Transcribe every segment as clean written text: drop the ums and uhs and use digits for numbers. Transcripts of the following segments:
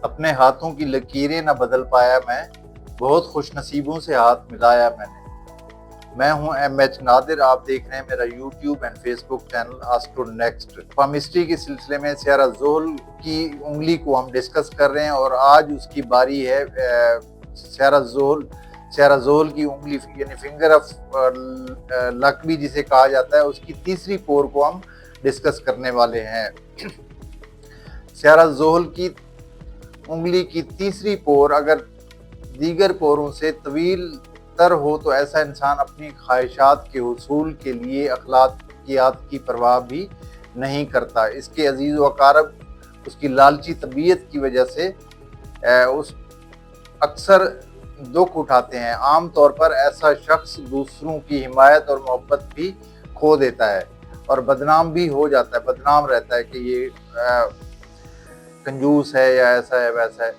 अपने हाथों की लकीरें न बदल पाया मैं, बहुत खुश नसीबों से हाथ मिलाया मैंने। मैं हूं MH नादिर, आप देख रहे हैं मेरा YouTube and Facebook channel ask next. Palmistry के सिलसिले में सैरा जोहल की उंगली को हम डिस्कस कर रहे हैं और आज उसकी बारी है। सैरा जोहल की उंगली यानी फिंगर ऑफ लक भी जिसे कहा जाता है, उसकी तीसरी पोर को हम डिस्कस करने वाले हैं। सैरा जोहल की उंगली की तीसरी पोर अगर दीगर पोरों से तवील तर हो तो ऐसा इंसान अपनी ख्वाहिशात के हुसूल के लिए अखलाकियात की परवाह भी नहीं करता। इसके अजीज़ व अकारब उसकी लालची तबीयत की वजह से उस अक्सर दुख उठाते हैं। आम तौर पर ऐसा शख्स दूसरों की हिमायत और मोहब्बत भी खो देता है और बदनाम भी हो जाता है, बदनाम रहता है कि ये कंजूस है या ऐसा है वैसा है।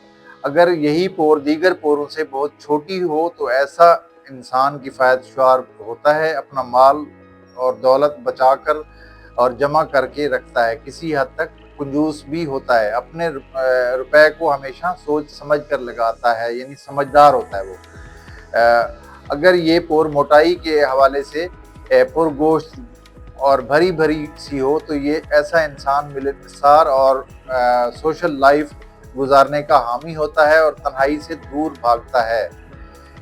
अगर यही पोर दीगर पोरों से बहुत छोटी हो तो ऐसा इंसान किफ़ायतशुमार होता है, अपना माल और दौलत बचाकर और जमा करके रखता है, किसी हद तक कंजूस भी होता है, अपने रुपए को हमेशा सोच समझ कर लगाता है, यानी समझदार होता है वो। अगर ये पोर मोटाई के हवाले से पुरगोश्त और भरी भरी सी हो तो ये ऐसा इंसान मिलनसार और सोशल लाइफ गुजारने का हामी होता है और तन्हाई से दूर भागता है।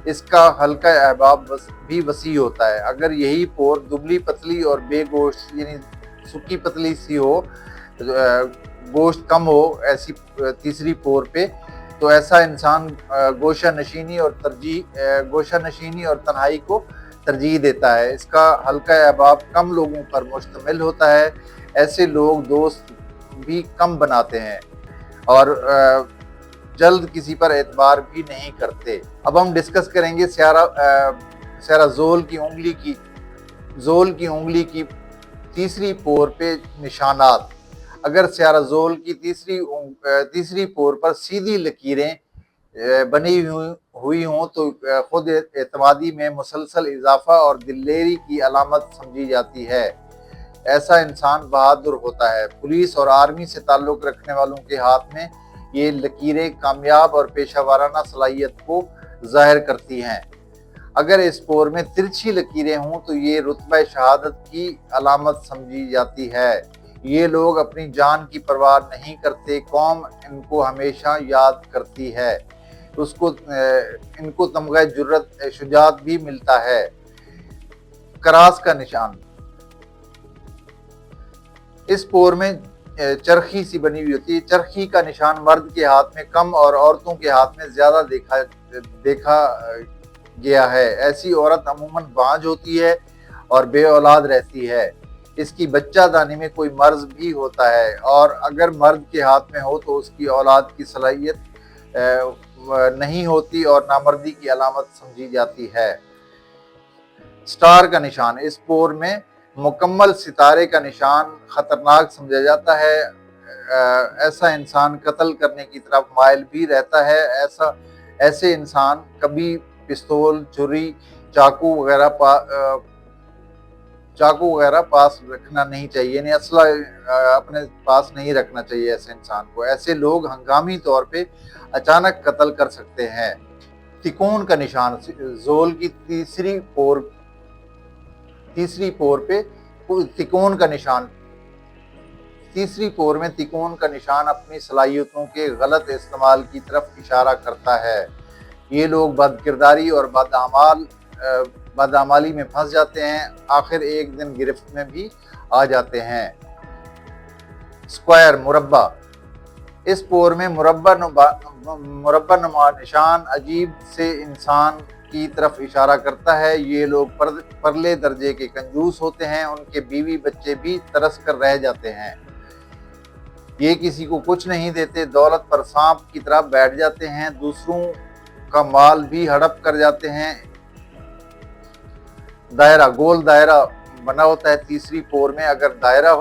इसका हल्का अहबाब भी वसी होता है। अगर यही पोर दुबली पतली और बेगोश्त यानी सूखी पतली सी हो, गोश्त कम हो ऐसी तीसरी पोर पे, तो ऐसा इंसान गोशा नशीनी और तन्हाई को तरजीह देता है। इसका हल्का अहबाब कम लोगों पर मुश्तमिल होता है। ऐसे लोग दोस्त भी कम बनाते हैं और जल्द किसी पर एतबार भी नहीं करते। अब हम डिस्कस करेंगे सैरा जोहल की उंगली की तीसरी पोर पे निशानात। अगर सैरा जोहल की तीसरी पोर पर सीधी लकीरें बनी हुई हों तो खुद एतमादी में मुसलसल इजाफा और दिलेरी की अलामत समझी जाती है। ऐसा इंसान बहादुर होता है। पुलिस और आर्मी से ताल्लुक़ रखने वालों के हाथ में ये लकीरें कामयाब और पेशा वाराना सलाहियत को ज़ाहिर करती हैं। अगर इस पोर में तिरछी लकीरें हों तो ये रुतबा शहादत की अलामत समझी जाती है। ये लोग अपनी जान की परवाह नहीं करते, कौम इनको हमेशा याद करती है, इनको तमगा जुर्रत शुजात भी मिलता है। करास का निशान, इस पोर में चरखी सी बनी हुई होती है। चरखी का निशान मर्द के हाथ में कम और औरतों के हाथ में ज्यादा देखा गया है। ऐसी औरत अमूमन बांझ होती है और बे औलाद रहती है। इसकी बच्चा दानी में कोई मर्ज भी होता है और अगर मर्द के हाथ में हो तो उसकी औलाद की सलाहियत नहीं होती और नामर्दी की अलामत समझी जाती है। स्टार का निशान, इस पोर में मुकम्मल सितारे का निशान खतरनाक समझा जाता है। ऐसा इंसान कत्ल करने की तरफ माइल भी रहता है। ऐसे इंसान कभी पिस्तौल, छुरी, चाकू वगैरह पास रखना नहीं चाहिए, यानी असला अपने पास नहीं रखना चाहिए ऐसे इंसान को। ऐसे लोग हंगामी तौर पे अचानक कत्ल कर सकते हैं। तिकोन का निशान, जोहल की तीसरी पोर पे तिकोन का निशान, तीसरी पोर में तिकोन का निशान अपनी सलाहियतों के गलत इस्तेमाल की तरफ इशारा करता है। ये लोग बदकिरदारी और बदआमाली में फंस जाते हैं, आखिर एक दिन गिरफ्त में भी आ जाते हैं। स्क्वायर, मुरब्बा, इस पोर में मुरब्बा नुमा निशान अजीब से इंसान की तरफ इशारा करता है। ये लोग परले दर्जे के कंजूस होते हैं, उनके बीवी बच्चे भी तरस कर रह जाते हैं। ये किसी को कुछ नहीं देते, दौलत पर सांप की तरह बैठ जाते हैं, दूसरों का माल भी हड़प कर जाते हैं। दायरा, गोल दायरा बना होता है तीसरी पोर में। अगर दायरा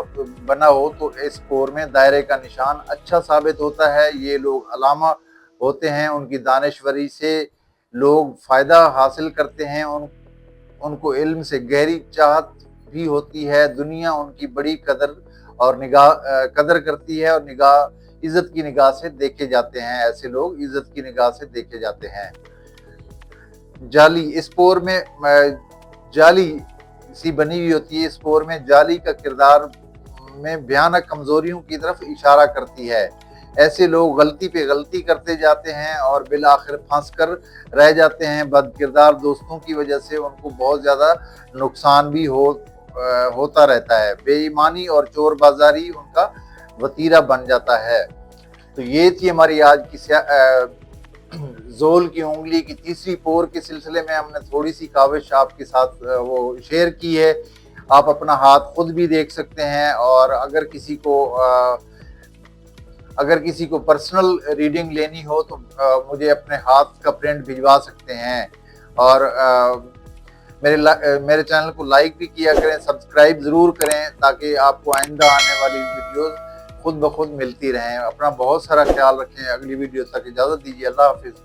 बना हो तो इस पोर में दायरे का निशान अच्छा साबित होता है। ये लोग अलामा होते हैं, उनकी दानिशवरी से लोग फ़ायदा हासिल करते हैं, उनको इल्म से गहरी चाहत भी होती है। दुनिया उनकी बड़ी कदर करती है और निगाह عزت کی نگاہ سے دیکھے جاتے ہیں، ایسے لوگ عزت کی نگاہ سے دیکھے جاتے ہیں۔ جعلی، اس پور میں جعلی سی بنی ہوئی ہوتی ہے، اس پور میں جعلی کا کردار میں بھیانک کمزوریوں کی طرف اشارہ کرتی ہے۔ ایسے لوگ غلطی پہ غلطی کرتے جاتے ہیں اور بالآخر پھنس کر رہ جاتے ہیں۔ بد کردار دوستوں کی وجہ سے ان کو بہت زیادہ نقصان بھی ہوتا رہتا ہے۔ بے ایمانی اور چور بازاری ان کا وتیرہ بن جاتا ہے۔ تو یہ تھی ہماری آج کی زول کی انگلی کی تیسری پور کے سلسلے میں ہم نے تھوڑی سی کاوش آپ کے ساتھ وہ شیئر کی ہے۔ آپ اپنا ہاتھ خود بھی دیکھ سکتے ہیں، اور اگر کسی کو پرسنل ریڈنگ لینی ہو تو مجھے اپنے ہاتھ کا پرنٹ بھجوا سکتے ہیں۔ اور میرے چینل کو لائک بھی کیا کریں، سبسکرائب ضرور کریں تاکہ آپ کو آئندہ آنے والی ویڈیوز خود بخود ملتی رہیں۔ اپنا بہت سارا خیال رکھیں۔ اگلی ویڈیو تک اجازت دیجیے۔ اللہ حافظ۔